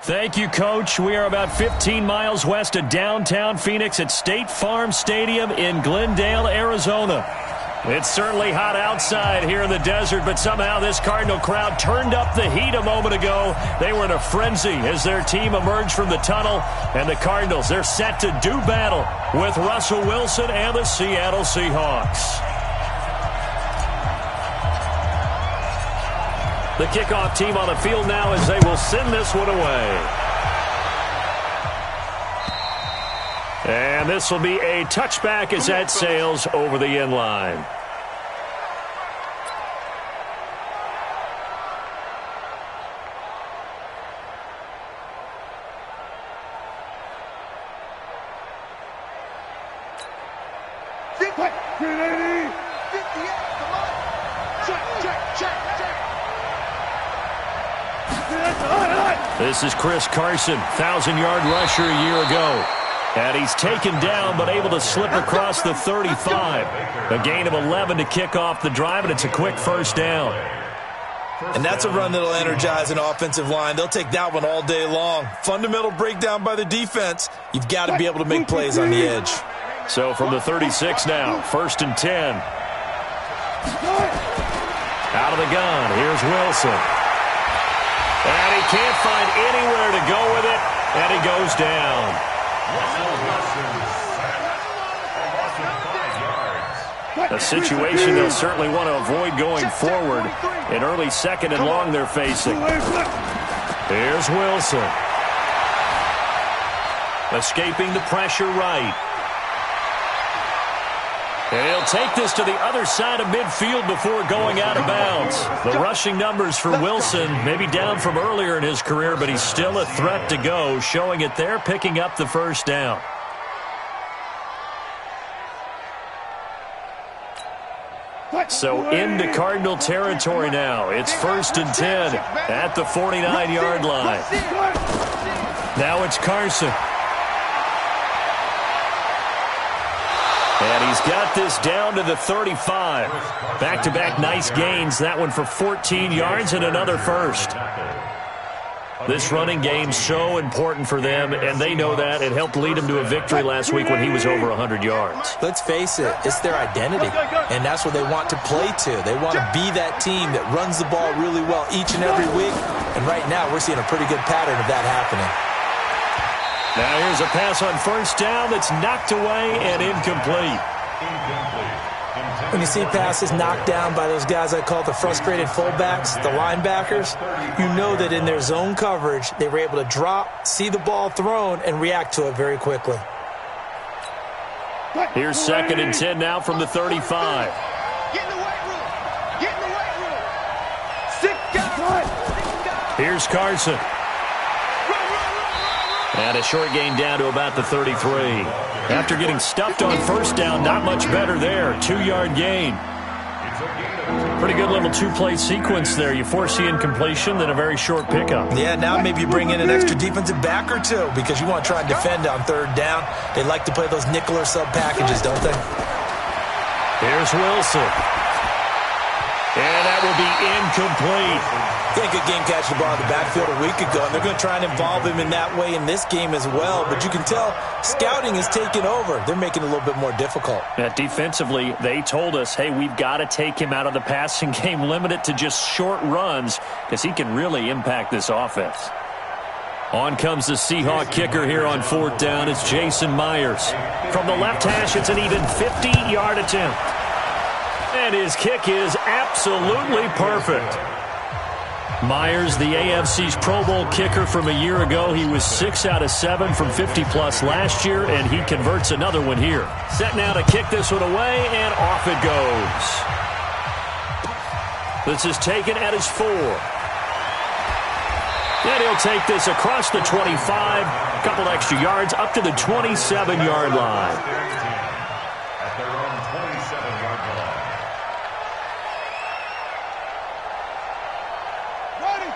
Thank you, Coach. We are about 15 miles west of downtown Phoenix at State Farm Stadium in Glendale, Arizona. It's certainly hot outside here in the desert, but somehow this Cardinal crowd turned up the heat a moment ago. They were in a frenzy as their team emerged from the tunnel, and the Cardinals, they're set to do battle with Russell Wilson and the Seattle Seahawks. The kickoff team on the field now as they will send this one away. And this will be a touchback as that sails over the end line. This is Chris Carson, 1,000-yard rusher a year ago. And he's taken down but able to slip across the 35. A gain of 11 to kick off the drive, and it's a quick first down. And that's a run that'll energize an offensive line. They'll take that one all day long. Fundamental breakdown by the defense. You've got to be able to make plays on the edge. So from the 36 now, 1st and 10. Out of the gun, here's Wilson. And he can't find anywhere to go with it, and he goes down. A situation they'll certainly want to avoid going forward. An early 2nd and long they're facing. Here's Wilson. Escaping the pressure right. And he'll take this to the other side of midfield before going out of bounds. The rushing numbers for Wilson maybe down from earlier in his career, but he's still a threat to go, showing it there, picking up the first down. So into Cardinal territory now. It's 1st and 10 at the 49-yard line. Now it's Carson. And he's got this down to the 35. Back-to-back nice gains. That one for 14 yards and another first. This running game's so important for them, and they know that. It helped lead them to a victory last week when he was over 100 yards. Let's face it, it's their identity, and that's what they want to play to. They want to be that team that runs the ball really well each and every week, and right now we're seeing a pretty good pattern of that happening. Now here's a pass on 1st down that's knocked away and incomplete. When you see passes knocked down by those guys I call the frustrated fullbacks, the linebackers, you know that in their zone coverage, they were able to drop, see the ball thrown, and react to it very quickly. Here's 2nd and 10 now from the 35. Get in the weight room. Get in the weight room. 6 guys. Here's Carson. And a short gain down to about the 33. After getting stuffed on 1st down, not much better there. 2-yard gain. Pretty good little 2-play sequence there. You force the incompletion, then a very short pickup. Yeah, now maybe you bring in an extra defensive back or two because you want to try and defend on 3rd down. They like to play those nickel or sub packages, don't they? Here's Wilson. And that will be incomplete. He had a good game catching the ball in the backfield a week ago, and they're going to try and involve him in that way in this game as well. But you can tell scouting is taking over. They're making it a little bit more difficult. Defensively, they told us, hey, we've got to take him out of the passing game, limit it to just short runs, because he can really impact this offense. On comes the Seahawk kicker here on 4th down. It's Jason Myers. From the left hash, it's an even 50-yard attempt. And his kick is absolutely perfect. Myers, the AFC's Pro Bowl kicker from a year ago. He was 6 out of 7 from 50-plus last year, and he converts another one here. Set now to kick this one away, and off it goes. This is taken at his 4. And he'll take this across the 25, a couple extra yards, up to the 27-yard line.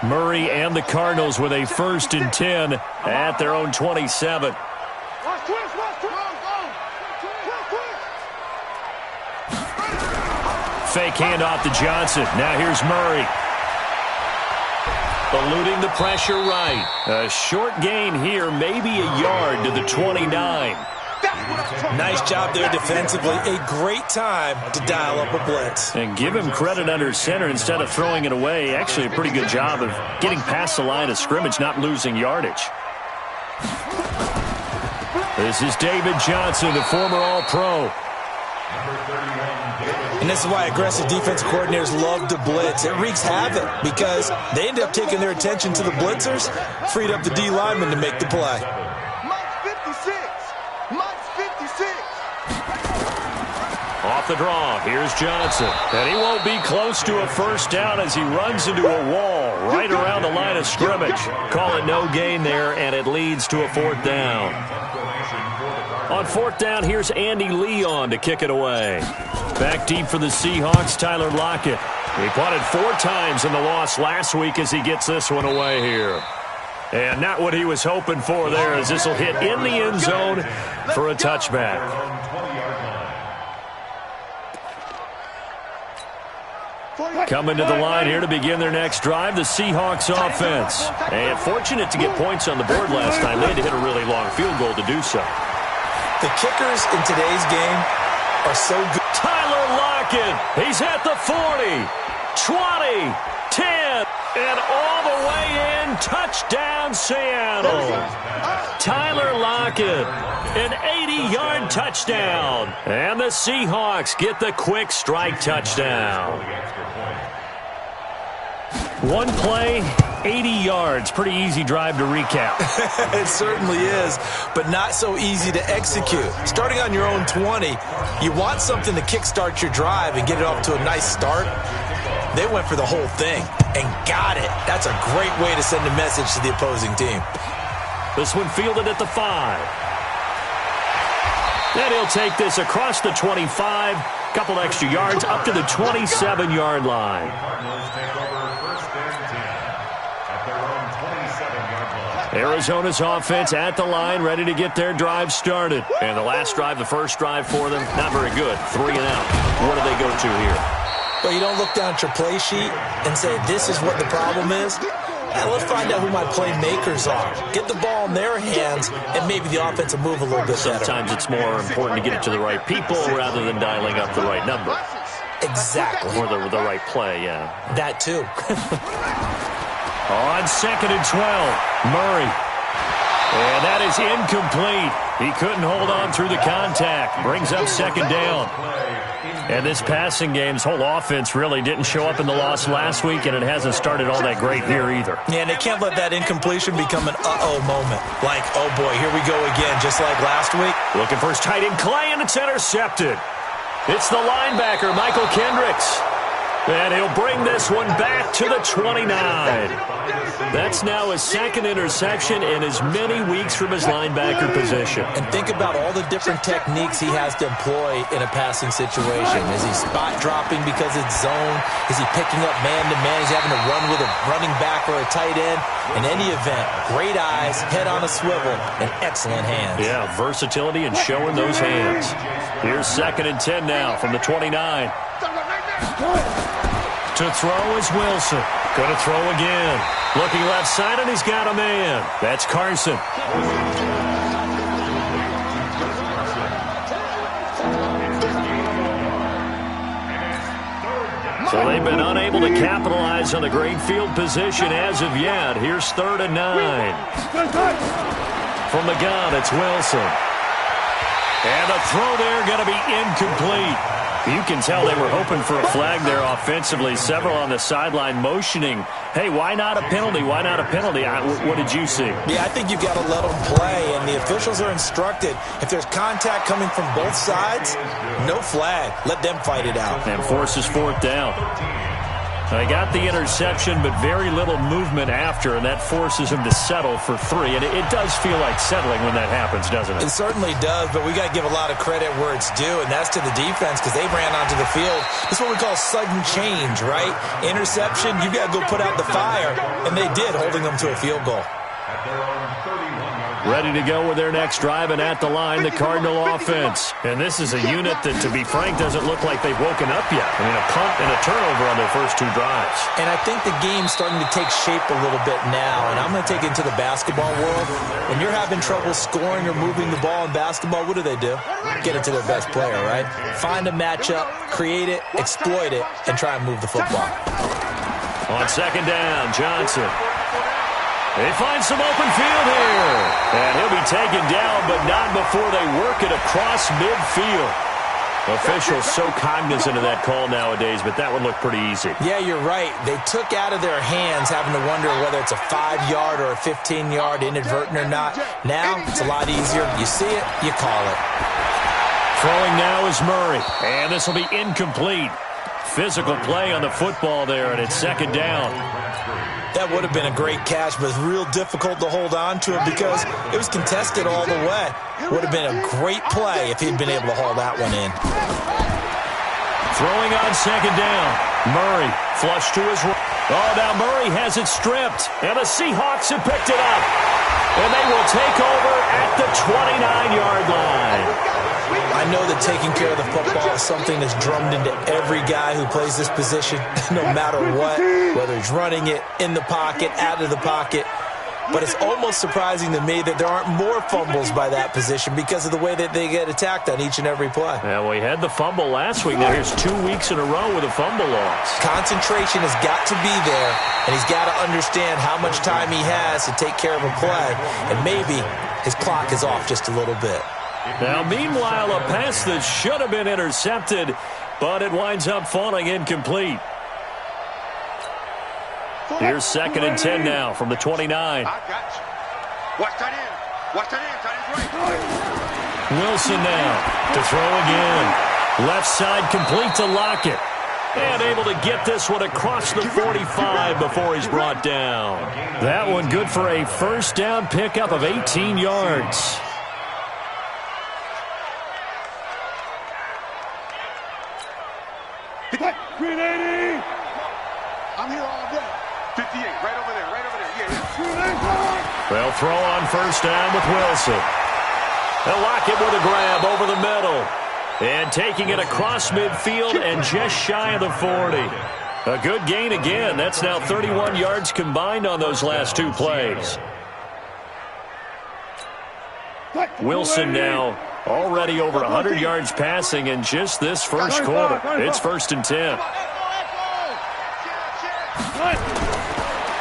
Murray and the Cardinals with a 1st and 10 at their own 27. Fake handoff to Johnson. Now here's Murray. Eluding the pressure right. A short gain here, maybe a yard to the 29. Nice job there defensively. A great time to dial up a blitz. And give him credit under center instead of throwing it away. Actually a pretty good job of getting past the line of scrimmage, not losing yardage. This is David Johnson, the former All-Pro. And this is why aggressive defensive coordinators love to blitz. It wreaks havoc because they end up taking their attention to the blitzers, freed up the D lineman to make the play. Off the draw, here's Johnson. And he won't be close to a first down as he runs into a wall right around the line of scrimmage. Call it no gain there, and it leads to a fourth down. On fourth down, here's Andy Leon to kick it away. Back deep for the Seahawks, Tyler Lockett. He punted 4 times in the loss last week as he gets this one away here. And not what he was hoping for there, as this will hit in the end zone for a touchback. Coming to the line here to begin their next drive, the Seahawks offense. And fortunate to get points on the board last time. They had to hit a really long field goal to do so. The kickers in today's game are so good. Tyler Lockett, he's at the 40, 20, 10, and all the way in. Touchdown, Seattle. Tyler Lockett, an 80-yard touchdown. And the Seahawks get the quick strike touchdown. One play, 80 yards. Pretty easy drive to recap. It certainly is, but not so easy to execute. Starting on your own 20, you want something to kickstart your drive and get it off to a nice start. They went for the whole thing and got it. That's a great way to send a message to the opposing team. This one fielded at the 5. And he'll take this across the 25, couple extra yards up to the 27-yard line. Arizona's offense at the line, ready to get their drive started. And the last drive, the first drive for them, not very good. 3 and out. What do they go to here? Well, you don't look down at your play sheet and say, this is what the problem is. Let's find out who my playmakers are. Get the ball in their hands, and maybe the offense will move a little bit better. Sometimes it's more important to get it to the right people rather than dialing up the right number. Exactly. Or the right play, yeah. That too. On 2nd and 12, Murray. And that is incomplete. He couldn't hold on through the contact. Brings up 2nd down. And this passing game's whole offense really didn't show up in the loss last week, and it hasn't started all that great here either. Yeah, and they can't let that incompletion become an uh-oh moment. Like, oh boy, here we go again, just like last week. Looking for his tight end, Clay, and it's intercepted. It's the linebacker, Michael Kendricks. And he'll bring this one back to the 29. That's now his 2nd interception in as many weeks from his linebacker position. And think about all the different techniques he has to employ in a passing situation. Is he spot dropping because it's zone? Is he picking up man-to-man? Is he having to run with a running back or a tight end? In any event, great eyes, head on a swivel, and excellent hands. Yeah, versatility and showing those hands. Here's 2nd and 10 now from the 29. To throw is Wilson. Going to throw again. Looking left side, and he's got a man. That's Carson. So they've been unable to capitalize on the great field position as of yet. Here's 3rd and 9. From the gun, it's Wilson. And the throw there going to be incomplete. You can tell they were hoping for a flag there offensively. Several on the sideline motioning, hey, why not a penalty? Why not a penalty? What did you see? Yeah, I think you've got to let them play, and the officials are instructed. If there's contact coming from both sides, no flag. Let them fight it out. And forces 4th down. They got the interception, but very little movement after, and that forces him to settle for 3. And it does feel like settling when that happens, doesn't it? It certainly does, but we got to give a lot of credit where it's due, and that's to the defense because they ran onto the field. This is what we call sudden change, right? Interception, you got to go put out the fire, and they did, holding them to a field goal. At their own 31-yard Ready to go with their next drive, and at the line, the Cardinal offense. And this is a unit that, to be frank, doesn't look like they've woken up yet. I mean, a punt and a turnover on their first 2 drives. And I think the game's starting to take shape a little bit now, and I'm going to take it into the basketball world. When you're having trouble scoring or moving the ball in basketball, what do? Get it to their best player, right? Find a matchup, create it, exploit it, and try and move the football. On second down, Johnson. They find some open field here. And he'll be taken down, but not before they work it across midfield. Officials so cognizant of that call nowadays, but that would look pretty easy. Yeah, you're right. They took out of their hands having to wonder whether it's a 5-yard or a 15-yard inadvertent or not. Now, it's a lot easier. You see it, you call it. Throwing now is Murray. And this will be incomplete. Physical play on the football there, and it's second down. That would have been a great catch, but it's real difficult to hold on to it because it was contested all the way. Would have been a great play if he'd been able to haul that one in. Throwing on second down. Murray flush to his right. Oh, now Murray has it stripped, and the Seahawks have picked it up. And they will take over at the 29-yard line. I know that taking care of the football is something that's drummed into every guy who plays this position, no matter what, whether he's running it, in the pocket, out of the pocket. But it's almost surprising to me that there aren't more fumbles by that position because of the way that they get attacked on each and every play. Yeah, well, he had the fumble last week. Now here's 2 weeks in a row with a fumble loss. Concentration has got to be there, and he's got to understand how much time he has to take care of a play, and maybe his clock is off just a little bit. Now, meanwhile, a pass that should have been intercepted, but it winds up falling incomplete. Here's second and 10 now from the 29. I got you. Watch that in. Watch that in. Tight end's right. Wilson now to throw again. Left side complete to Lockett. And able to get this one across the 45 before he's brought down. That one good for a first down pickup of 18 yards. Green 80. I'm here all day. 58, right over there, yeah. They'll throw on first down with Wilson. They'll lock it with a grab over the middle. And taking it across midfield and just shy of the 40. A good gain again. That's now 31 yards combined on those last 2 plays. Wilson now already over 100 yards passing in just this first quarter. It's first and 10.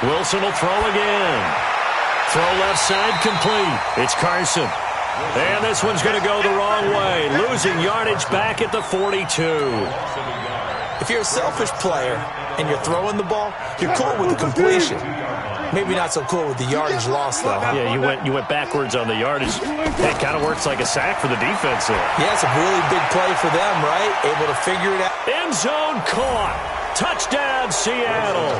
Wilson will throw again. Throw left side complete. It's Carson. And this one's going to go the wrong way. Losing yardage back at the 42. If you're a selfish player and you're throwing the ball, you're cool with the completion. Maybe not so cool with the yardage loss, though. Huh? Yeah, you went backwards on the yardage. It kind of works like a sack for the defense there. Yeah, it's a really big play for them, right? Able to figure it out. End zone caught. Touchdown, Seattle.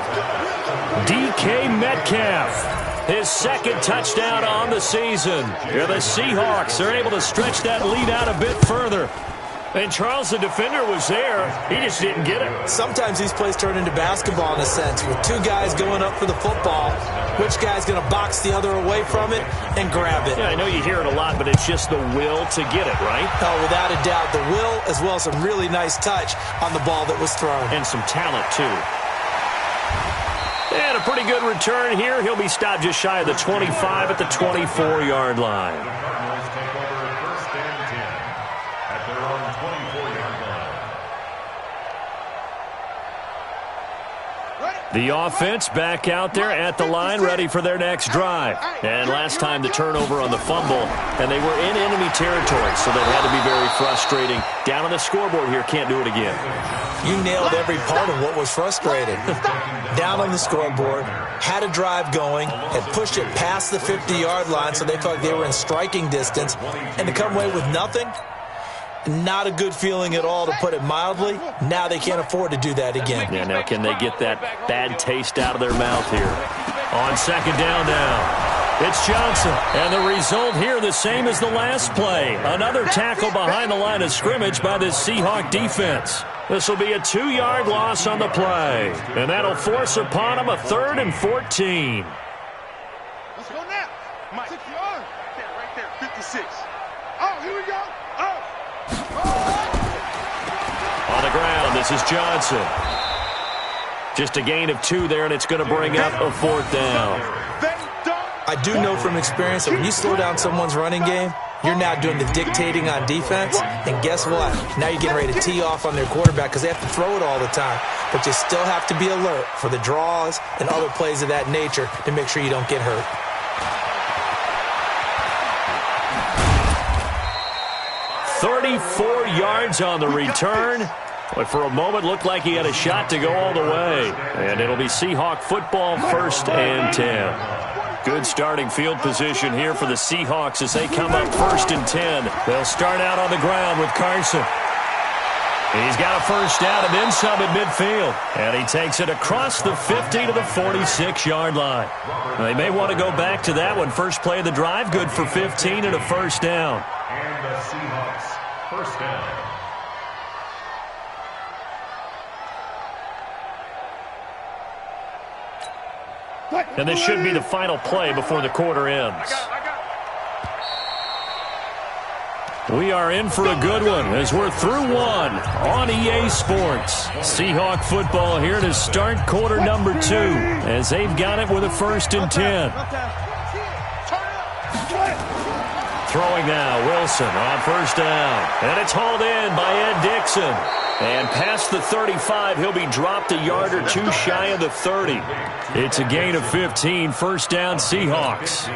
DK Metcalf, his second touchdown on the season. Here the Seahawks are able to stretch that lead out a bit further. And Charles, the defender, was there. He just didn't get it. Sometimes these plays turn into basketball in a sense, with 2 guys going up for the football. Which guy's going to box the other away from it and grab it? Yeah, I know you hear it a lot, but it's just the will to get it, right? Oh, without a doubt. The will, as well as some really nice touch on the ball that was thrown. And some talent, too. And a pretty good return here. He'll be stopped just shy of the 25 at the 24-yard line. The offense back out there at the line, ready for their next drive. And last time the turnover on the fumble, and they were in enemy territory, so that had to be very frustrating. Down on the scoreboard here, can't do it again. You nailed every part of what was frustrating. Down on the scoreboard, had a drive going, had pushed it past the 50-yard line, so they felt like they were in striking distance, and to come away with nothing, not a good feeling at all, to put it mildly. Now they can't afford to do that again. Yeah, now can they get that bad taste out of their mouth here? On second down now, it's Johnson. And the result here the same as the last play. Another tackle behind the line of scrimmage by this Seahawk defense. This will be a 2-yard loss on the play. And that'll force upon them a 3rd and 14. Let's go now. Mike. 6 yards. Right there, 56. Oh, here we go. On the ground, this is Johnson. Just a gain of 2 there, and it's going to bring up a 4th down. I do know from experience that when you slow down someone's running game, you're now doing the dictating on defense. And guess what? Now you're getting ready to tee off on their quarterback because they have to throw it all the time. But you still have to be alert for the draws and other plays of that nature to make sure you don't get hurt. "34 yards on the return. But for a moment, looked like he had a shot to go all the way. And it'll be Seahawk football, 1st and 10. Good starting field position here for the Seahawks as they come up 1st and 10. They'll start out on the ground with Carson. He's got a 1st down and then some at midfield. And he takes it across the 50 to the 46-yard line. They may want to go back to that one. First play of the drive, good for 15 and a 1st down. And the Seahawks, 1st down. And this should be the final play before the quarter ends. We are in for a good one as we're through one on EA Sports. Seahawk football here to start quarter number 2 as they've got it with a 1st and 10. Throwing now, Wilson on 1st down. And it's hauled in by Ed Dixon. And past the 35, he'll be dropped a yard or 2 shy of the 30. It's a gain of 15, 1st down Seahawks.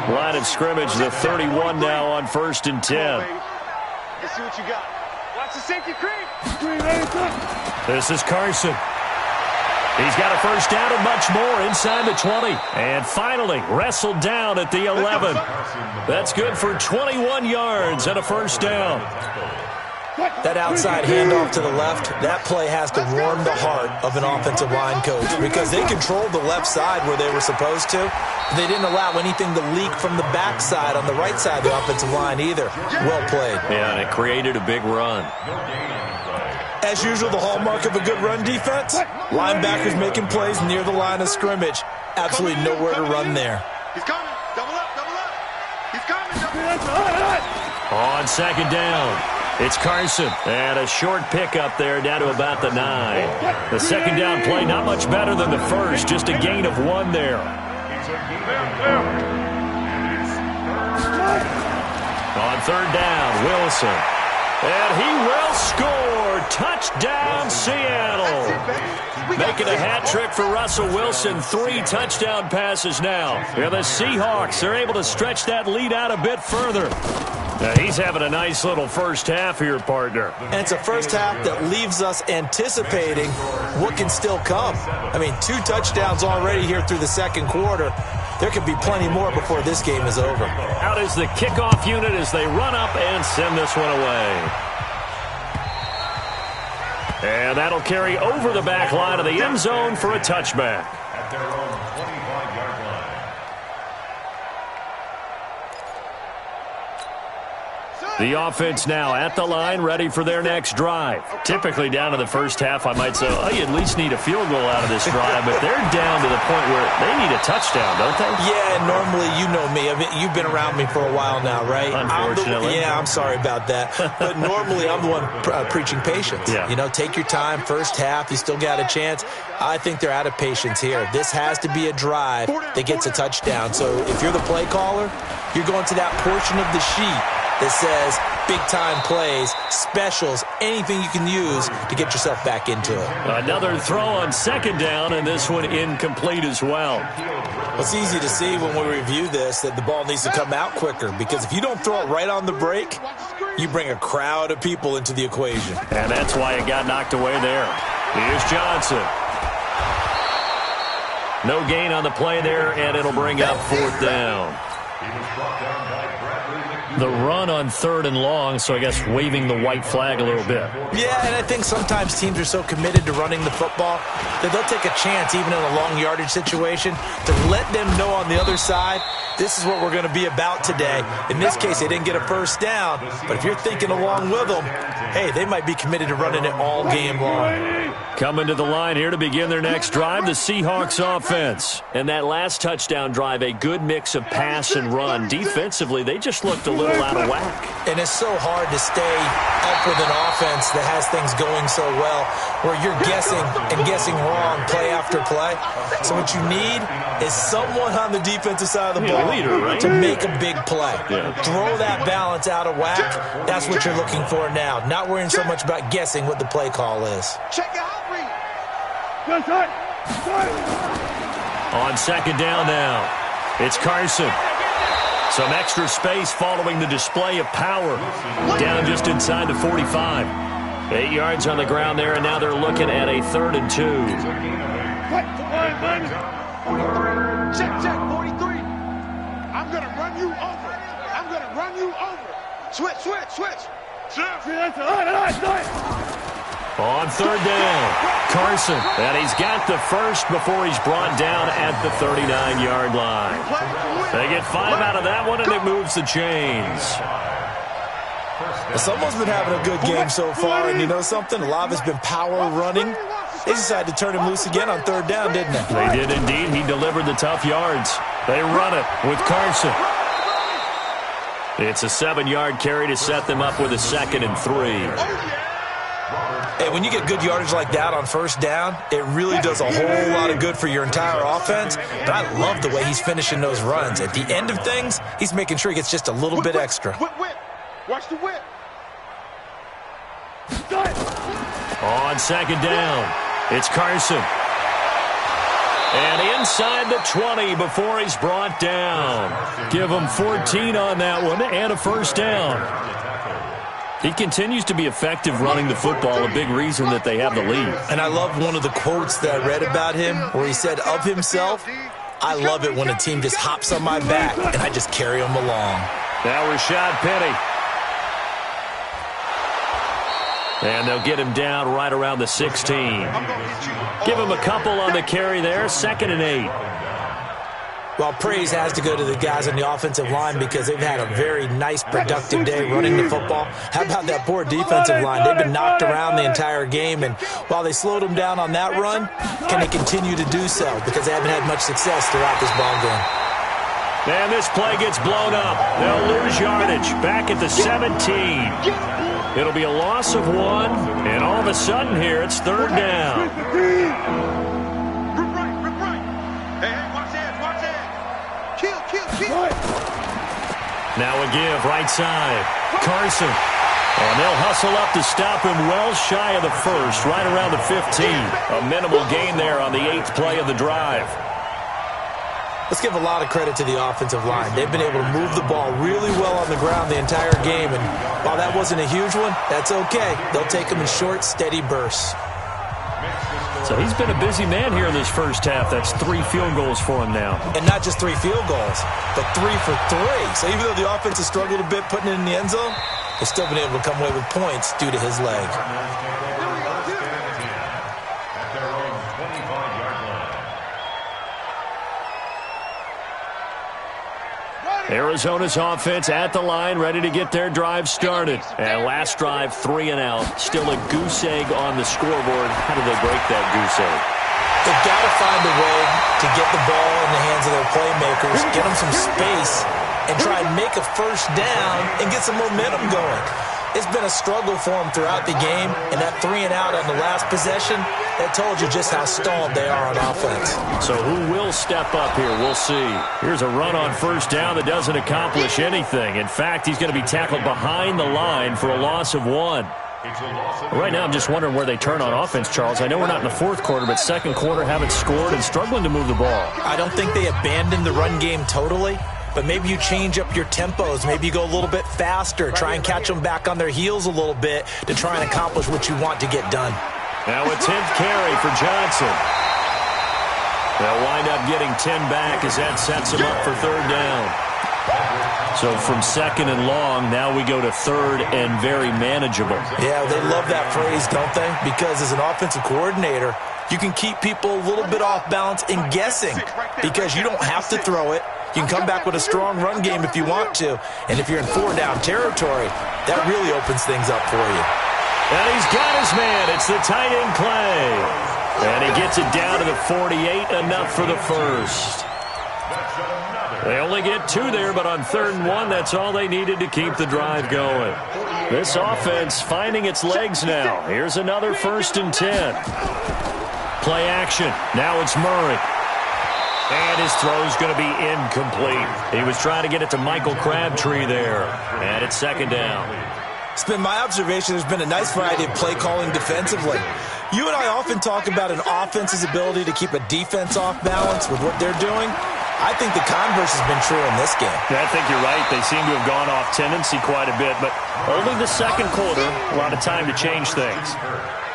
Line of scrimmage, the 31 now on 1st and 10. Let's see what you got. Watch the safety creep. This is Carson. He's got a 1st down and much more inside the 20. And finally, wrestled down at the 11. That's good for 21 yards and a 1st down. That outside handoff to the left, that play has to warm the heart of an offensive line coach because they controlled the left side where they were supposed to. They didn't allow anything to leak from the backside on the right side of the offensive line either. Well played. Yeah, and it created a big run. As usual, the hallmark of a good run defense, linebackers making plays near the line of scrimmage. Absolutely nowhere to run there. He's coming. Double up, double up. He's coming. Double up. On 2nd down, it's Carson. And a short pickup there down to about the 9. The 2nd down play not much better than the first, just a gain of 1 there. On 3rd down, Wilson. And he will score. Touchdown, Seattle. Making a hat trick for Russell Wilson. 3 touchdown passes now. Yeah, the Seahawks are able to stretch that lead out a bit further. Now, he's having a nice little first half here, partner. And it's a first half that leaves us anticipating what can still come. I mean, 2 touchdowns already here through the 2nd quarter. There could be plenty more before this game is over. Out is the kickoff unit as they run up and send this one away. And that'll carry over the back line of the end zone for a touchback. At their own 25-yard line. The offense now at the line, ready for their next drive. Typically down to the first half, I might say, oh, you at least need a field goal out of this drive, but they're down to the point where they need a touchdown, don't they? Yeah, and normally, you know me. I mean, you've been around me for a while now, right? Unfortunately. I'm sorry about that. But normally, I'm the one preaching patience. Yeah. You know, take your time, first half, you still got a chance. I think they're out of patience here. This has to be a drive that gets a touchdown. So if you're the play caller, you're going to that portion of the sheet that says big-time plays, specials, anything you can use to get yourself back into it. Another throw on 2nd down, and this one incomplete as well. It's easy to see when we review this that the ball needs to come out quicker because if you don't throw it right on the break, you bring a crowd of people into the equation. And that's why it got knocked away there. Here's Johnson. No gain on the play there, and it'll bring up 4th down. He was brought down by The run on 3rd and long, so I guess waving the white flag a little bit. Yeah, and I think sometimes teams are so committed to running the football that they'll take a chance, even in a long yardage situation, to let them know on the other side, this is what we're going to be about today. In this case, they didn't get a first down, but if you're thinking along with them, hey, they might be committed to running it all game long. Coming to the line here to begin their next drive, the Seahawks offense. And that last touchdown drive, a good mix of pass and run. Defensively, they just looked a little out of whack. And it's so hard to stay up with an offense that has things going so well, where you're guessing and guessing wrong play after play. So what you need is someone on the defensive side of the ball to make a big play. Throw that balance out of whack. That's what you're looking for now. Not worrying so much about guessing what the play call is. Check out. On second down now, it's Carson. Some extra space following the display of power. Down just inside the 45. 8 yards on the ground there, and now they're looking at a 3rd and 2. Check, 43. I'm going to run you over. I'm going to run you over. Switch. On 3rd down, Carson, and he's got the first before he's brought down at the 39-yard line. They get 5 out of that one, and it moves the chains. Well, someone's been having a good game so far, and you know something? A lot of it's been power running. They decided to turn him loose again on 3rd down, didn't they? They did indeed. He delivered the tough yards. They run it with Carson. It's a 7-yard carry to set them up with a 2nd and 3. Hey, when you get good yardage like that on 1st down, it really does a whole lot of good for your entire offense. But I love the way he's finishing those runs. At the end of things, he's making sure he gets just a little bit extra. Whip. Watch the whip. On 2nd down, it's Carson. And inside the 20 before he's brought down. Give him 14 on that one and a 1st down. He continues to be effective running the football, a big reason that they have the lead. And I love one of the quotes that I read about him where he said of himself, I love it when a team just hops on my back and I just carry them along. Now Rashad Penny. And they'll get him down right around the 16. Give him a couple on the carry there, 2nd and 8. Well, praise has to go to the guys on the offensive line because they've had a very nice, productive day running the football. How about that poor defensive line? They've been knocked around the entire game, and while they slowed them down on that run, can they continue to do so? Because they haven't had much success throughout this ball game. And this play gets blown up. They'll lose yardage back at the 17. It'll be a loss of 1, and all of a sudden here, it's 3rd down. Rip right. Hey, watch that. Kill. Now a give, right side. Carson. And they'll hustle up to stop him well shy of the 1st, right around the 15. A minimal gain there on the 8th play of the drive. Let's give a lot of credit to the offensive line. They've been able to move the ball really well on the ground the entire game, and while that wasn't a huge one, that's okay. They'll take them in short, steady bursts. So he's been a busy man here in this first half. That's 3 field goals for him now. And not just 3 field goals, but 3 for 3. So even though the offense has struggled a bit putting it in the end zone, they've still been able to come away with points due to his leg. Arizona's offense at the line, ready to get their drive started. And last drive, 3 and out. Still a goose egg on the scoreboard. How do they break that goose egg? They've got to find a way to get the ball in the hands of their playmakers, get them some space, and try and make a 1st down and get some momentum going. It's been a struggle for them throughout the game, and that 3 and out on the last possession, that told you just how stalled they are on offense. So who will step up here? We'll see. Here's a run on 1st down that doesn't accomplish anything. In fact, he's going to be tackled behind the line for a loss of 1. Right now, I'm just wondering where they turn on offense, Charles. I know we're not in the 4th quarter, but 2nd quarter haven't scored and struggling to move the ball. I don't think they abandoned the run game totally, but maybe you change up your tempos. Maybe you go a little bit faster, try and catch them back on their heels a little bit to try and accomplish what you want to get done. Now a 10th carry for Johnson. They'll wind up getting 10 back as that sets them up for 3rd down. So from 2nd and long, now we go to 3rd and very manageable. Yeah, they love that phrase, don't they? Because as an offensive coordinator, you can keep people a little bit off balance in guessing because you don't have to throw it. You can come back with a strong run game if you want to. And if you're in 4-down territory, that really opens things up for you. And he's got his man. It's the tight end Clay. And he gets it down to the 48, enough for the first. They only get 2 there, but on 3rd and 1, that's all they needed to keep the drive going. This offense finding its legs now. Here's another 1st and 10. Play action. Now it's Murray. And his throw's going to be incomplete. He was trying to get it to Michael Crabtree there. And it's 2nd down. It's been my observation there's been a nice variety of play calling defensively. You and I often talk about an offense's ability to keep a defense off balance with what they're doing. I think the converse has been true in this game. Yeah, I think you're right. They seem to have gone off tendency quite a bit, but only the 2nd quarter, a lot of time to change things.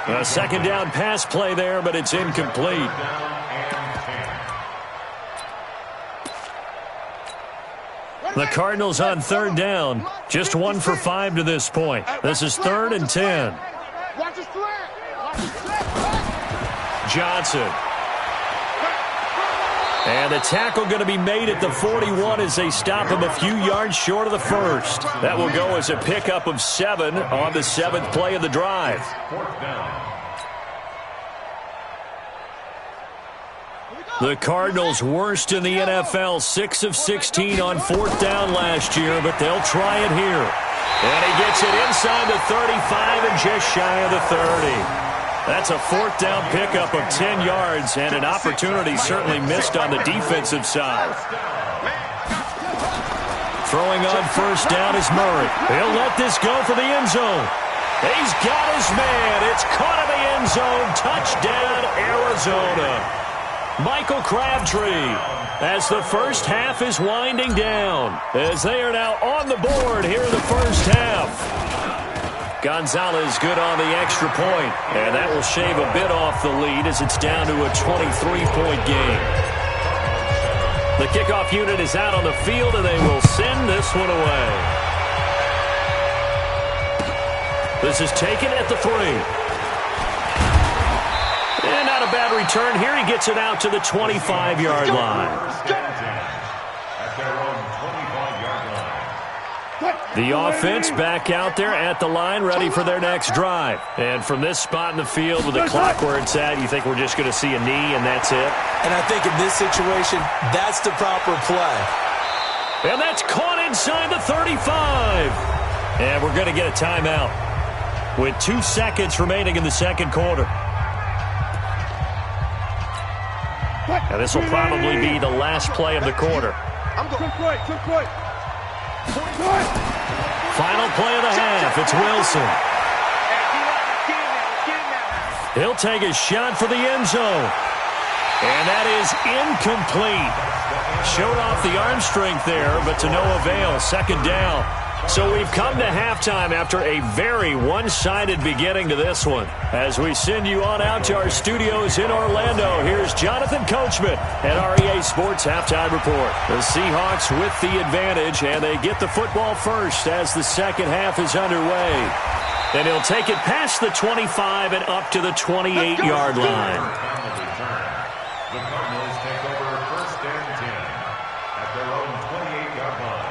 A 2nd down pass play there, but it's incomplete. The Cardinals on 3rd down, just 1 for 5 to this point. This is 3rd and 10. Johnson. And the tackle going to be made at the 41 as they stop him a few yards short of the first. That will go as a pickup of 7 on the 7th play of the drive. The Cardinals worst in the NFL, 6 of 16 on 4th down last year, but they'll try it here. And he gets it inside the 35 and just shy of the 30. That's a 4th down pickup of 10 yards and an opportunity certainly missed on the defensive side. Throwing on 1st down is Murray. He'll let this go for the end zone. He's got his man. It's caught in the end zone. Touchdown, Arizona. Michael Crabtree, as the first half is winding down, as they are now on the board here in the first half. Gonzalez good on the extra point, and that will shave a bit off the lead as it's down to a 23-point game. The kickoff unit is out on the field, and they will send this one away. This is taken at the 3. And not a bad return here. He gets it out to the 25-yard line. The offense back out there at the line, ready for their next drive. And from this spot in the field with the clock where it's at, you think we're just going to see a knee and that's it? And I think in this situation, that's the proper play. And that's caught inside the 35. And we're going to get a timeout with 2 seconds remaining in the 2nd quarter. Now this will probably be the last play of the quarter. Final play of the half. It's Wilson. He'll take a shot for the end zone. And that is incomplete. Showed off the arm strength there, but to no avail. 2nd down. So we've come to halftime after a very one-sided beginning to this one. As we send you on out to our studios in Orlando, here's Jonathan Coachman at REA Sports Halftime Report. The Seahawks with the advantage, and they get the football first as the 2nd half is underway. And he'll take it past the 25 and up to the 28-yard line. The Cardinals take over 1st and 10 at their own 28-yard line.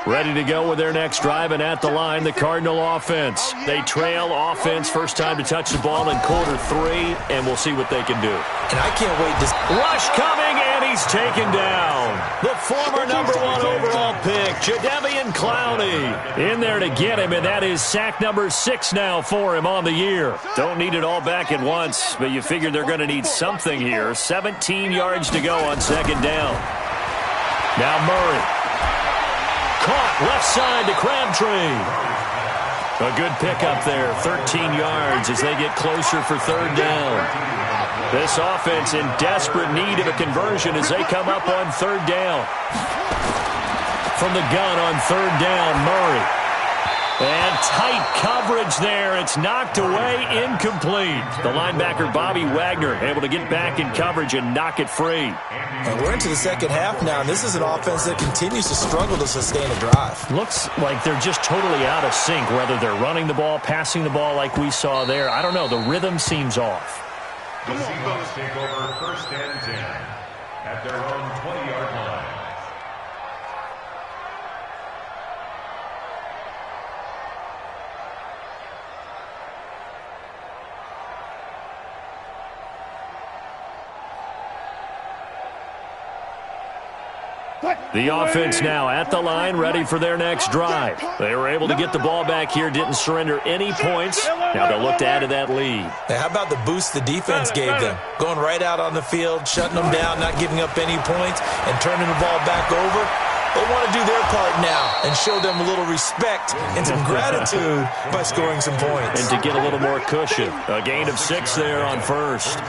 Ready to go with their next drive, and at the line, the Cardinal offense. They trail offense, first time to touch the ball in quarter 3, and we'll see what they can do. And I can't wait to... Rush coming, and he's taken down. The former number 1 overall pick, Jadeveon Clowney, in there to get him, and that is sack number 6 now for him on the year. Don't need it all back at once, but you figure they're going to need something here. 17 yards to go on 2nd down. Now Murray. Caught left side to Crabtree. A good pickup there, 13 yards as they get closer for 3rd down. This offense in desperate need of a conversion as they come up on 3rd down. From the gun on 3rd down, Murray. And tight coverage there. It's knocked away, incomplete. The linebacker, Bobby Wagner, able to get back in coverage and knock it free. And we're into the 2nd half now, and this is an offense that continues to struggle to sustain a drive. Looks like they're just totally out of sync, whether they're running the ball, passing the ball like we saw there. I don't know. The rhythm seems off. The Seahawks take over 1st and 10 at their own 20-yard line. The offense now at the line, ready for their next drive. They were able to get the ball back here, didn't surrender any points. Now they'll look to add to that lead. Hey, how about the boost the defense gave them? Going right out on the field, shutting them down, not giving up any points, and turning the ball back over. They want to do their part now and show them a little respect and some gratitude by scoring some points. And to get a little more cushion. A gain of 6 there on first.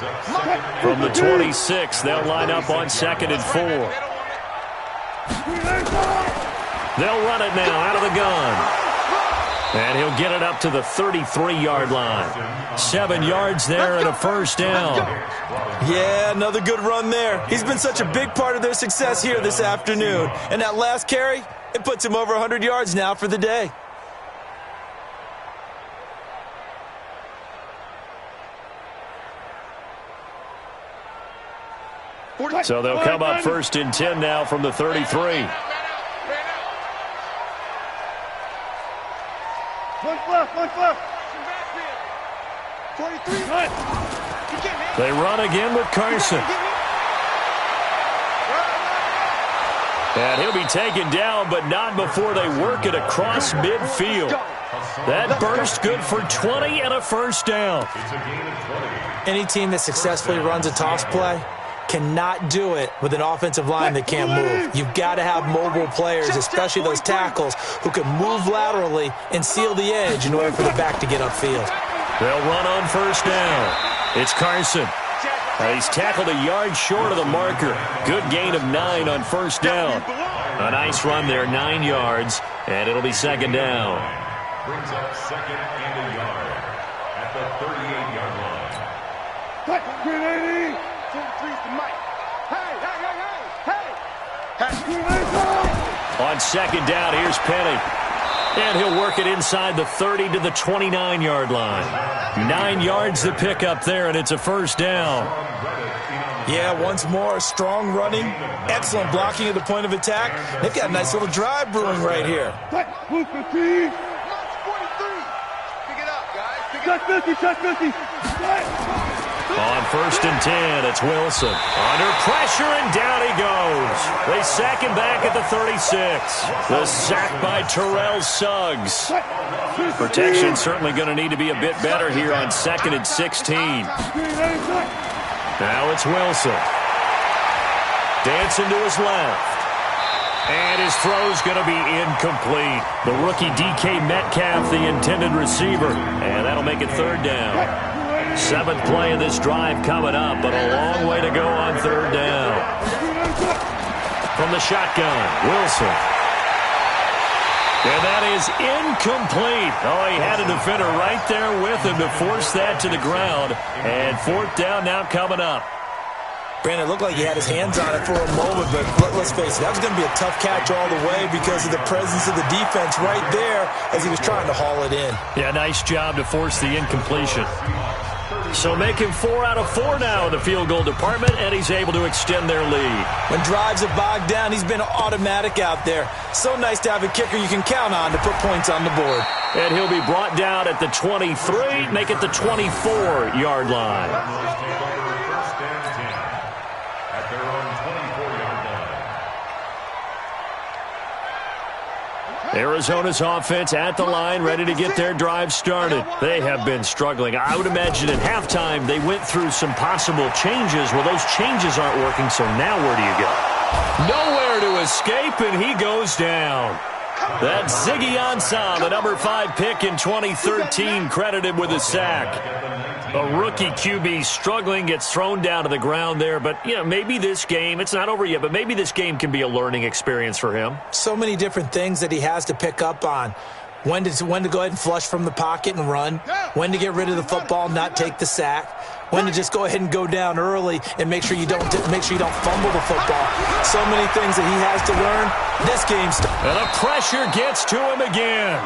From the 26, they'll line up on 2nd and 4. They'll run it now out of the gun. And he'll get it up to the 33-yard line. 7 yards there and a first down. Yeah, another good run there. He's been such a big part of their success here this afternoon. And that last carry, it puts him over 100 yards now for the day. So they'll come up 1st and 10 now from the 33. One left. 43. They run again with Carson. And he'll be taken down, but not before they work it across midfield. That burst good for 20 and a first down. Any team that successfully runs a toss play cannot do it with an offensive line that can't move. You've got to have mobile players, especially those tackles, who can move laterally and seal the edge in order for the back to get upfield. They'll run on first down. It's Carson. He's tackled a yard short of the marker. Good gain of 9 on first down. A nice run there, 9 yards, and it'll be 2nd down. Brings up 2nd and a yard at the 38-yard line. On 2nd down, here's Penny. And he'll work it inside the 30 to the 29-yard line. 9 yards to pick up there, and it's a first down. Yeah, once more, strong running, excellent blocking at the point of attack. They've got a nice little drive brewing right here. On 1st and 10, it's Wilson. Under pressure, and down he goes. They sack him back at the 36. The sack by Terrell Suggs. Protection certainly going to need to be a bit better here on 2nd and 16. Now it's Wilson. Dancing to his left. And his throw's going to be incomplete. The rookie DK Metcalf, the intended receiver. And that'll make it 3rd down. 7th play of this drive coming up, but a long way to go on 3rd down. From the shotgun, Wilson. And that is incomplete. Oh, he had a defender right there with him to force that to the ground. And 4th down now coming up. Brandon, it looked like he had his hands on it for a moment, but let's face it, that was going to be a tough catch all the way because of the presence of the defense right there as he was trying to haul it in. Yeah, nice job to force the incompletion. So make him 4 out of 4 now in the field goal department, and he's able to extend their lead. When drives have bogged down, he's been automatic out there. So nice to have a kicker you can count on to put points on the board. And he'll be brought down at the 23, make it the 24-yard line. Arizona's offense at the line, ready to get their drive started. They have been struggling. I would imagine at halftime they went through some possible changes. Well, those changes aren't working, so now where do you go? Nowhere to escape, and he goes down. That's Ziggy Ansah, the number 5 pick in 2013, credited with a sack. A rookie QB struggling, gets thrown down to the ground there. But, you know, maybe this game, it's not over yet, but maybe this game can be a learning experience for him. So many different things that he has to pick up on. When to go ahead and flush from the pocket and run. When to get rid of the football, not take the sack. When to just go ahead and go down early and make sure you don't fumble the football. So many things that he has to learn. This game's and the pressure gets to him again.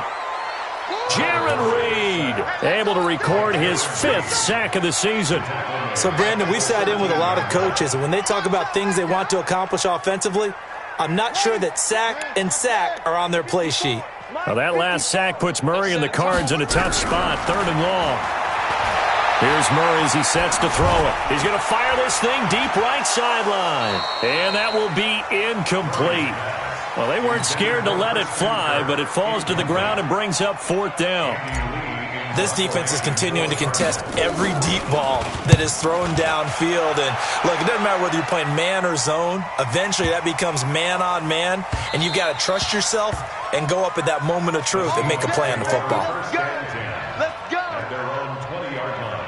Jaron Reed able to record his 5th sack of the season. So, Brandon, we've sat in with a lot of coaches, and when they talk about things they want to accomplish offensively, I'm not sure that sack and sack are on their play sheet. Well, that last sack puts Murray and the Cards in a tough spot, 3rd and long. Here's Murray as he sets to throw it. He's going to fire this thing deep right sideline. And that will be incomplete. Well, they weren't scared to let it fly, but it falls to the ground and brings up 4th down. This defense is continuing to contest every deep ball that is thrown downfield. And, look, it doesn't matter whether you're playing man or zone. Eventually, that becomes man-on-man, and you've got to trust yourself and go up at that moment of truth and make a play on the football. Let's go. At their own 20-yard line.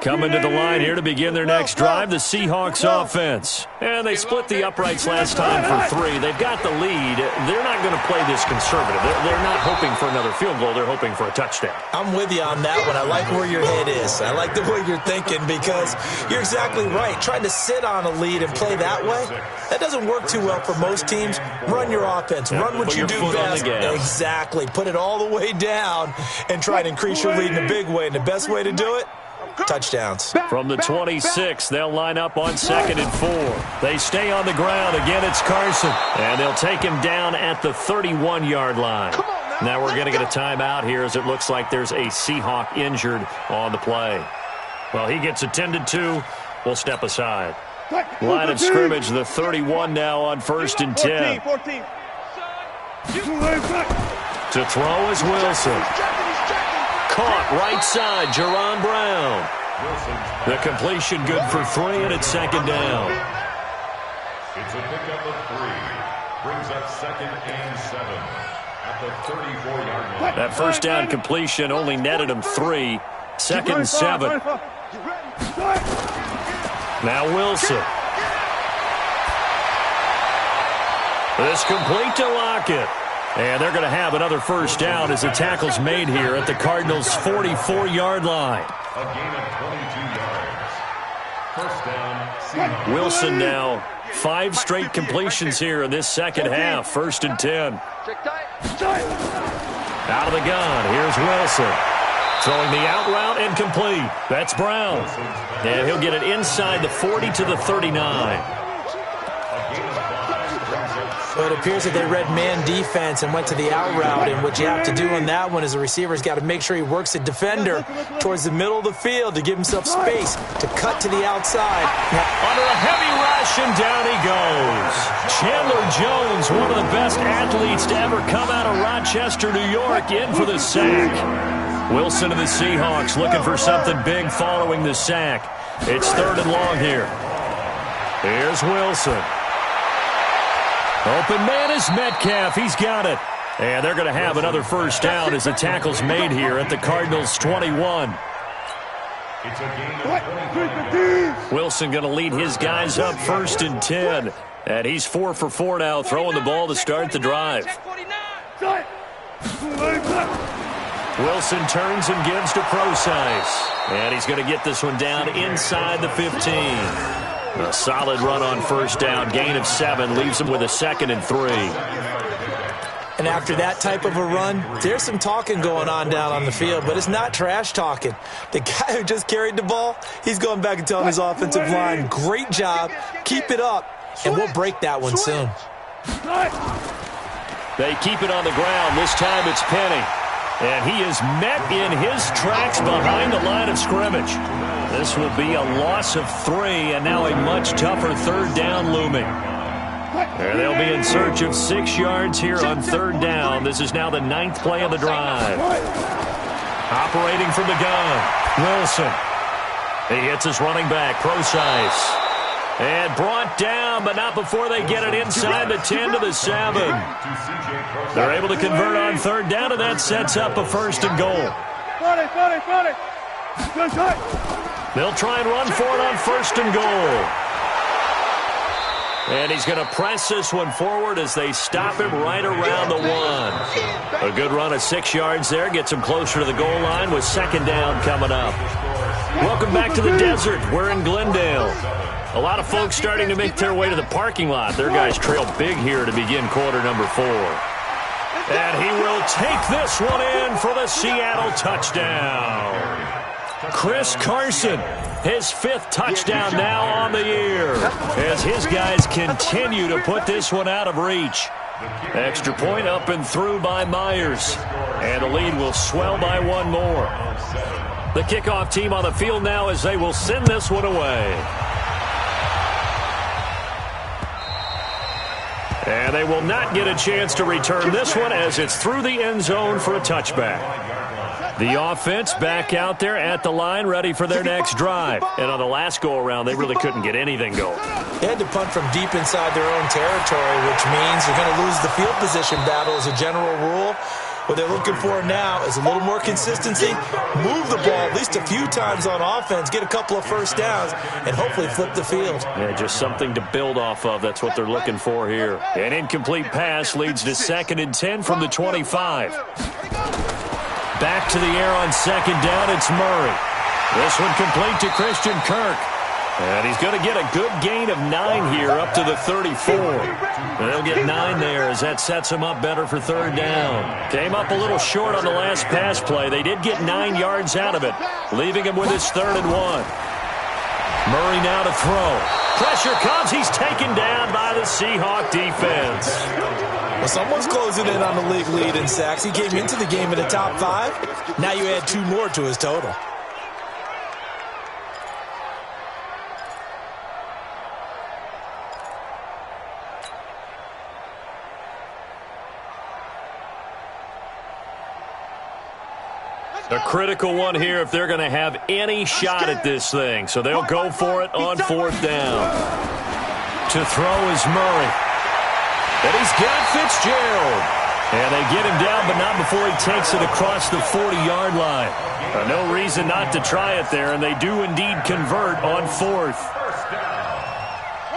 Coming to the line here to begin their next drive, the Seahawks offense. And they split the uprights last time for 3. They've got the lead. They're not going to play this conservative. They're not hoping for another field goal. They're hoping for a touchdown. I'm with you on that one. I like where your head is. I like the way you're thinking because you're exactly right. Trying to sit on a lead and play that way, that doesn't work too well for most teams. Run your offense. Run what you do best. Exactly. Put it all the way down and try to increase your lead in a big way. And the best way to do it, touchdowns. From the 26, they'll line up on 2nd and 4. They stay on the ground. Again, it's Carson. And they'll take him down at the 31-yard line. Now we're going to get a timeout here as it looks like there's a Seahawk injured on the play. Well, he gets attended to. We'll step aside. Line of scrimmage, the 31 now on 1st and 10. 14. To throw is Wilson. Caught right side, Jerron Brown. The completion good for 3, and it's 2nd down. It's a pickup of 3. Brings up 2nd and 7 at the 34-yard line. That first down completion only netted him 3. 2nd and 7. Now Wilson. This complete to Lockett. And they're going to have another first down as the tackle's made here at the Cardinals' 44-yard line. A gain of 22 yards. First down, Seahawks. Wilson now 5 straight completions here in this second half. 1st and 10. Out of the gun, here's Wilson. Throwing the out route and complete. That's Brown. And he'll get it inside the 40 to the 39. Well, it appears that they read man defense and went to the out route, and what you have to do on that one is the receiver's got to make sure he works the defender towards the middle of the field to give himself space to cut to the outside. Under a heavy rush, and down he goes. Chandler Jones, one of the best athletes to ever come out of Rochester, New York, in for the sack. Wilson of the Seahawks looking for something big following the sack. It's 3rd and long here. Here's Wilson. Open man is Metcalf. He's got it. And they're going to have another first down as the tackle's made here at the Cardinals' 21. It's a gain of 25. Wilson going to lead his guys up 1st and 10. And he's 4 for 4 now, throwing the ball to start the drive. Wilson turns and gives to Procise. And he's going to get this one down inside the 15. A solid run on first down. Gain of 7 leaves him with a 2nd and 3. And after that type of a run, there's some talking going on down on the field, but it's not trash talking. The guy who just carried the ball, he's going back and telling his offensive line, great job, keep it up, and we'll break that one soon. They keep it on the ground. This time it's Penny. And he is met in his tracks behind the line of scrimmage. This will be a loss of 3, and now a much tougher 3rd down looming. And they'll be in search of 6 yards here on 3rd down. This is now the 9th play of the drive. Operating from the gun, Wilson. He hits his running back, Procise. And brought down, but not before they get it inside the 10 to the 7. They're able to convert on 3rd down, and that sets up a 1st and goal. They'll try and run for it on 1st and goal. And he's going to press this one forward as they stop him right around the 1. A good run of 6 yards there. Gets him closer to the goal line with 2nd down coming up. Welcome back to the desert. We're in Glendale. A lot of folks starting to make their way to the parking lot. Their guys trail big here to begin quarter number 4. And he will take this one in for the Seattle touchdown. Chris Carson, his 5th touchdown now on the year, as his guys continue to put this one out of reach. Extra point up and through by Myers. And the lead will swell by one more. The kickoff team on the field now as they will send this one away. And they will not get a chance to return this one as it's through the end zone for a touchback. The offense back out there at the line, ready for their next drive. And on the last go-around, they really couldn't get anything going. They had to punt from deep inside their own territory, which means you're going to lose the field position battle as a general rule. What they're looking for now is a little more consistency, move the ball at least a few times on offense, get a couple of first downs, and hopefully flip the field. Yeah, just something to build off of. That's what they're looking for here. An incomplete pass leads to 2nd and 10 from the 25. Back to the air on 2nd down, it's Murray. This one complete to Christian Kirk. And he's going to get a good gain of 9 here up to the 34. And they'll get 9 there as that sets him up better for 3rd down. Came up a little short on the last pass play. They did get 9 yards out of it, leaving him with his 3rd and 1. Murray now to throw. Pressure comes. He's taken down by the Seahawk defense. Well, someone's closing in on the league lead in sacks. He came into the game in the top 5. Now you add 2 more to his total. A critical one here if they're going to have any shot at this thing. So they'll go for it on 4th down. To throw is Murray. And he's got Fitzgerald. And they get him down, but not before he takes it across the 40-yard line. No reason not to try it there, and they do indeed convert on 4th.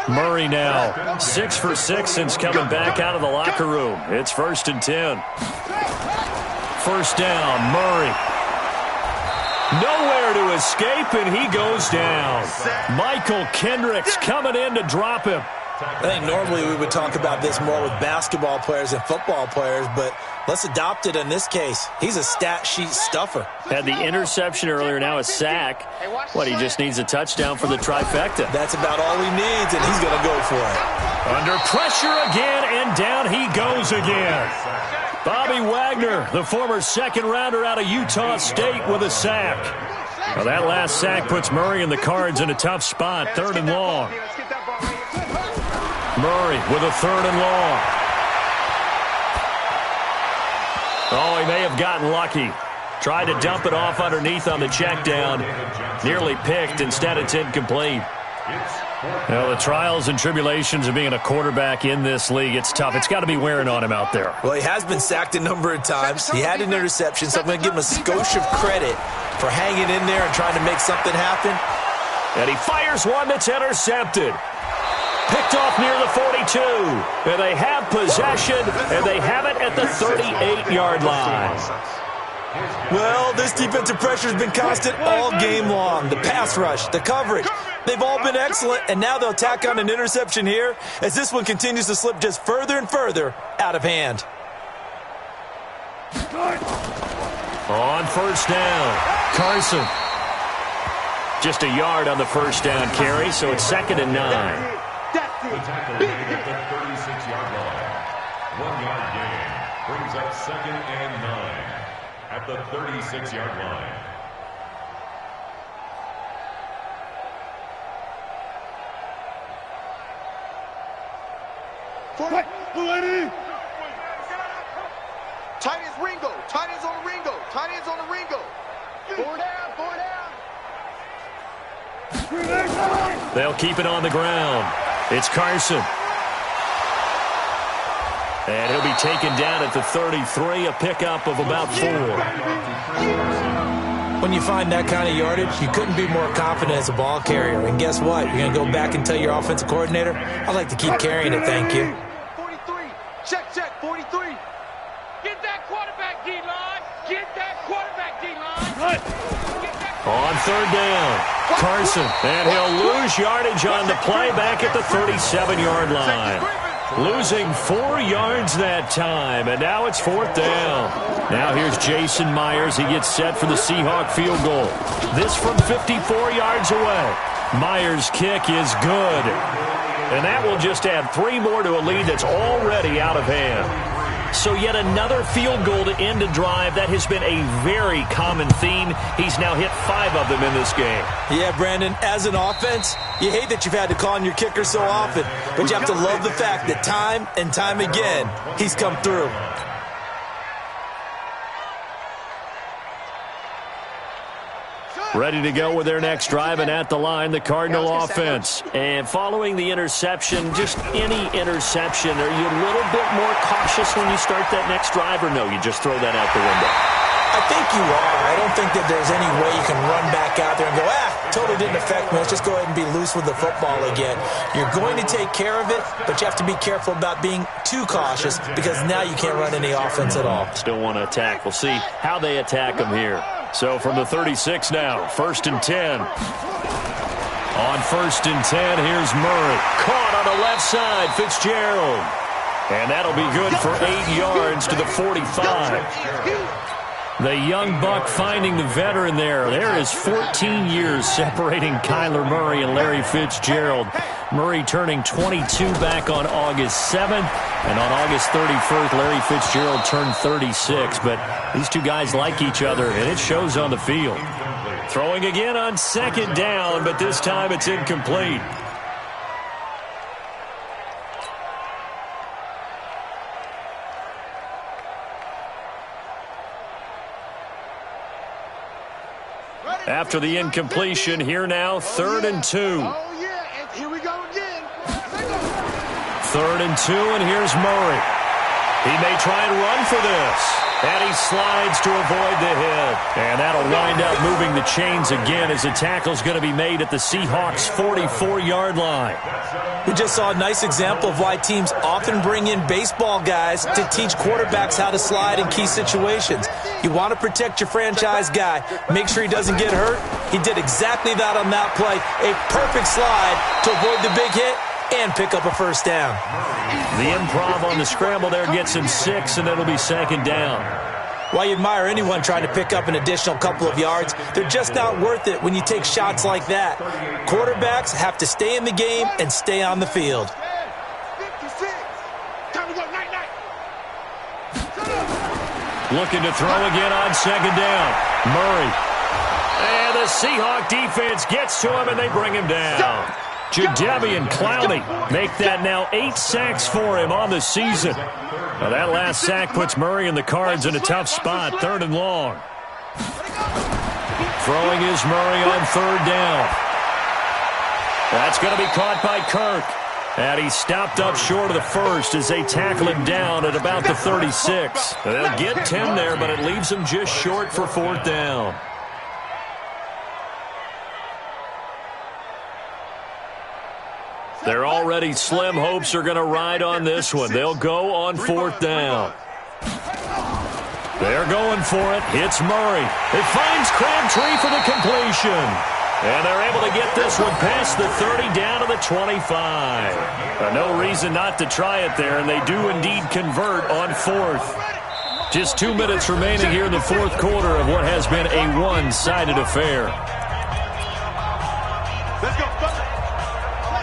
Murray now 6 for 6 since coming back out of the locker room. It's 1st and 10. 1st down, Murray. Nowhere to escape, and he goes down. Michael Kendricks coming in to drop him. I think normally we would talk about this more with basketball players and football players, but let's adopt it in this case. He's a stat sheet stuffer. Had the interception earlier, now a sack. What, he just needs a touchdown for the trifecta. That's about all he needs, and he's going to go for it. Under pressure again, and down he goes again. Bobby Wagner, the former 2nd-rounder out of Utah State with a sack. Well, that last sack puts Murray and the Cards in a tough spot, 3rd and long. Murray with a 3rd and long. Oh, he may have gotten lucky. Tried to dump it off underneath on the check down. Nearly picked. Instead, it's incomplete. Well, the trials and tribulations of being a quarterback in this league, it's tough. It's got to be wearing on him out there. Well, he has been sacked a number of times. He had an interception, so I'm going to give him a skosh of credit for hanging in there and trying to make something happen. And he fires one that's intercepted. Picked off near the 42. And they have possession, and they have it at the 38-yard line. Well, this defensive pressure has been constant all game long. The pass rush, the coverage, they've all been excellent, and now they'll tack on an interception here as this one continues to slip just further and further out of hand. On 1st down, Carson. Just a yard on the 1st down carry, so it's 2nd and 9. The tackle made at the 36-yard line. 1-yard gain brings up 2nd and 9 at the 36-yard line. Tight ends Ringo. Tight ends on the Ringo. Tight ends on the Ringo. 4 down. 4 down. They'll keep it on the ground. It's Carson. And he'll be taken down at the 33, a pickup of about 4. When you find that kind of yardage, you couldn't be more confident as a ball carrier. And guess what? You're going to go back and tell your offensive coordinator, I'd like to keep carrying it, thank you. 43. Check, 43. Get that quarterback, D-line. Get that quarterback, D-line. On 3rd down, Carson. And he'll lose yardage on the play back at the 37-yard line. Losing 4 yards that time, and now it's 4th down. Now here's Jason Myers. He gets set for the Seahawk field goal. This from 54 yards away. Myers' kick is good. And that will just add 3 more to a lead that's already out of hand. So yet another field goal to end a drive. That has been a very common theme. He's now hit 5 of them in this game. Yeah, Brandon, as an offense, you hate that you've had to call on your kicker so often, but you have to love the fact that time and time again, he's come through. Ready to go with their next drive, and at the line, the Cardinal offense. And following the interception, just any interception, are you a little bit more cautious when you start that next drive, or no, you just throw that out the window? I think you are. I don't think that there's any way you can run back out there and go, totally didn't affect me. Let's just go ahead and be loose with the football again. You're going to take care of it, but you have to be careful about being too cautious because now you can't run any offense at all. Still want to attack. We'll see how they attack them here. So from the 36 now, 1st and 10. On 1st and 10, here's Murray. Caught on the left side, Fitzgerald. And that'll be good for 8 yards to the 45. The young buck finding the veteran there. There is 14 years separating Kyler Murray and Larry Fitzgerald. Murray turning 22 back on August 7th. And on August 31st, Larry Fitzgerald turned 36. But these two guys like each other, and it shows on the field. Throwing again on 2nd down, but this time it's incomplete. After the incompletion, here now, 3rd and 2. Oh, yeah, and here we go again. 3rd and 2, and here's Murray. He may try and run for this. And he slides to avoid the hit. And that'll wind up moving the chains again as the tackle's going to be made at the Seahawks' 44-yard line. We just saw a nice example of why teams often bring in baseball guys to teach quarterbacks how to slide in key situations. You want to protect your franchise guy. Make sure he doesn't get hurt. He did exactly that on that play. A perfect slide to avoid the big hit and pick up a 1st down. The improv on the scramble there gets him 6, and it'll be 2nd down. While you admire anyone trying to pick up an additional couple of yards, they're just not worth it when you take shots like that. Quarterbacks have to stay in the game and stay on the field. 56. Time to go, night-night. Looking to throw again on 2nd down. Murray. And the Seahawk defense gets to him, and they bring him down. Jadeveon Clowney make that now 8 sacks for him on the season. Now that last sack puts Murray and the Cards in a tough spot, 3rd and long. Throwing is Murray on 3rd down. That's going to be caught by Kirk. And he stopped up short of the 1st as they tackle him down at about the 36. They'll get 10 there, but it leaves him just short for 4th down. Their already slim hopes are going to ride on this one. They'll go on 4th down. They're going for it. Hits Murray. It finds Crabtree for the completion. And they're able to get this one past the 30 down to the 25. No reason not to try it there, and they do indeed convert on 4th. Just 2 minutes remaining here in the 4th quarter of what has been a one-sided affair.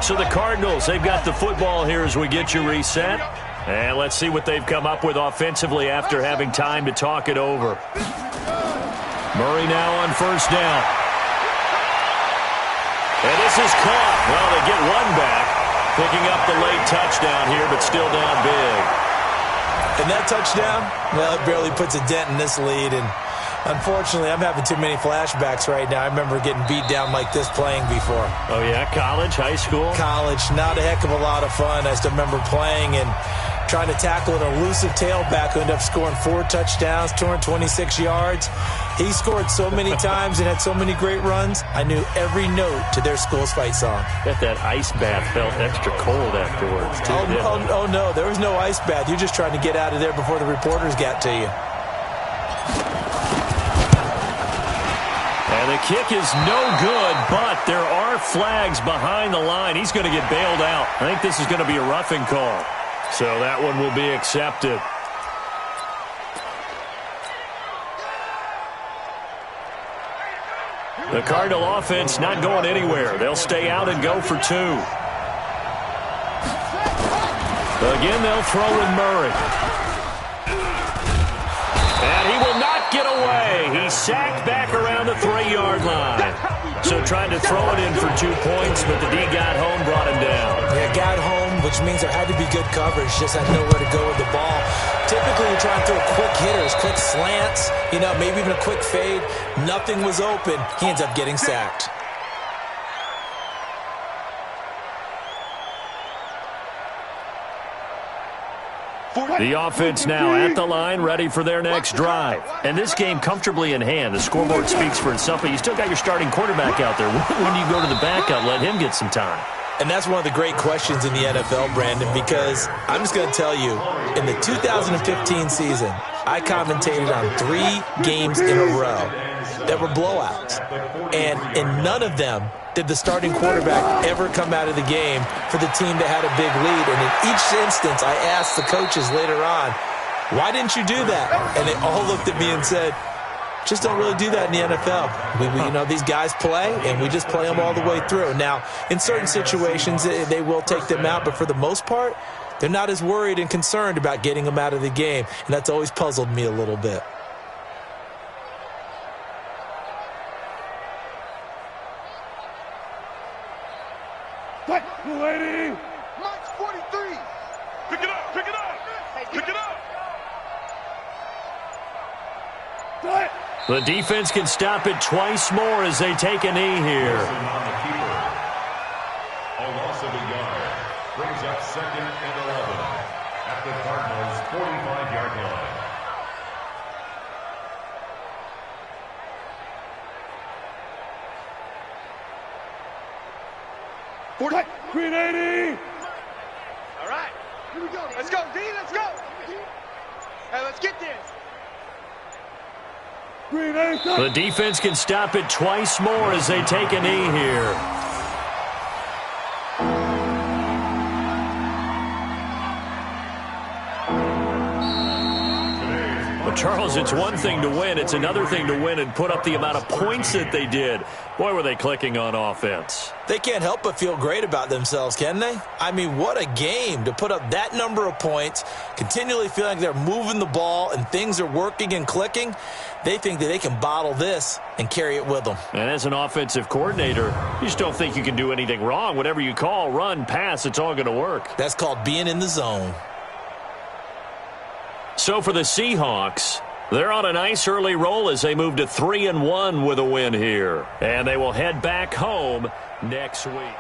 So the Cardinals, they've got the football here as we get you reset. And let's see what they've come up with offensively after having time to talk it over. Murray now on 1st down. And this is caught. Well, they get one back. Picking up the late touchdown here, but still down big. And that touchdown, well, it barely puts a dent in this lead. And unfortunately, I'm having too many flashbacks right now. I remember getting beat down like this playing before. Oh, yeah? College? High school? College. Not a heck of a lot of fun. I still remember playing and trying to tackle an elusive tailback who ended up scoring 4 touchdowns, 226 yards. He scored so many times and had so many great runs, I knew every note to their school's fight song. Bet that ice bath felt extra cold afterwards, too. Oh, no. There was no ice bath. You're just trying to get out of there before the reporters got to you. And the kick is no good, but there are flags behind the line. He's going to get bailed out. I think this is going to be a roughing call. So that one will be accepted. The Cardinal offense not going anywhere. They'll stay out and go for 2. Again, they'll throw with Murray. And he will not get away. He's sacked back around the 3-yard line. So trying to throw it in for 2 points, but the D got home, brought him down. Yeah, got home, which means there had to be good coverage. Just had nowhere to go with the ball. Typically, you're trying to throw quick hitters, quick slants, maybe even a quick fade. Nothing was open. He ends up getting sacked. The offense now at the line, ready for their next drive. And this game comfortably in hand. The scoreboard speaks for itself, but you still got your starting quarterback out there. When do you go to the backup, let him get some time? And that's one of the great questions in the NFL, Brandon, because I'm just going to tell you, in the 2015 season, I commentated on 3 games in a row that were blowouts. And in none of them did the starting quarterback ever come out of the game for the team that had a big lead. And in each instance, I asked the coaches later on, why didn't you do that? And they all looked at me and said, just don't really do that in the NFL. These guys play, and we just play them all the way through. Now, in certain situations, they will take them out, but for the most part, they're not as worried and concerned about getting them out of the game, and that's always puzzled me a little bit. Lady! March 43! Pick it up! Pick it up! Pick it up! The defense can stop it twice more as they take a knee here. A loss of a yard brings up 2nd and 11 at the Cardinals' 45-yard line. Green 80! All right, here we go. Let's go, D, let's go. Hey, let's get this. Green 80. The defense can stop it twice more as they take a knee here. Charles, it's one thing to win. It's another thing to win and put up the amount of points that they did. Boy, were they clicking on offense. They can't help but feel great about themselves, can they? I mean, what a game to put up that number of points, continually feeling like they're moving the ball and things are working and clicking. They think that they can bottle this and carry it with them. And as an offensive coordinator, you just don't think you can do anything wrong. Whatever you call, run, pass, it's all going to work. That's called being in the zone. So for the Seahawks, they're on a nice early roll as they move to 3-1 with a win here. And they will head back home next week.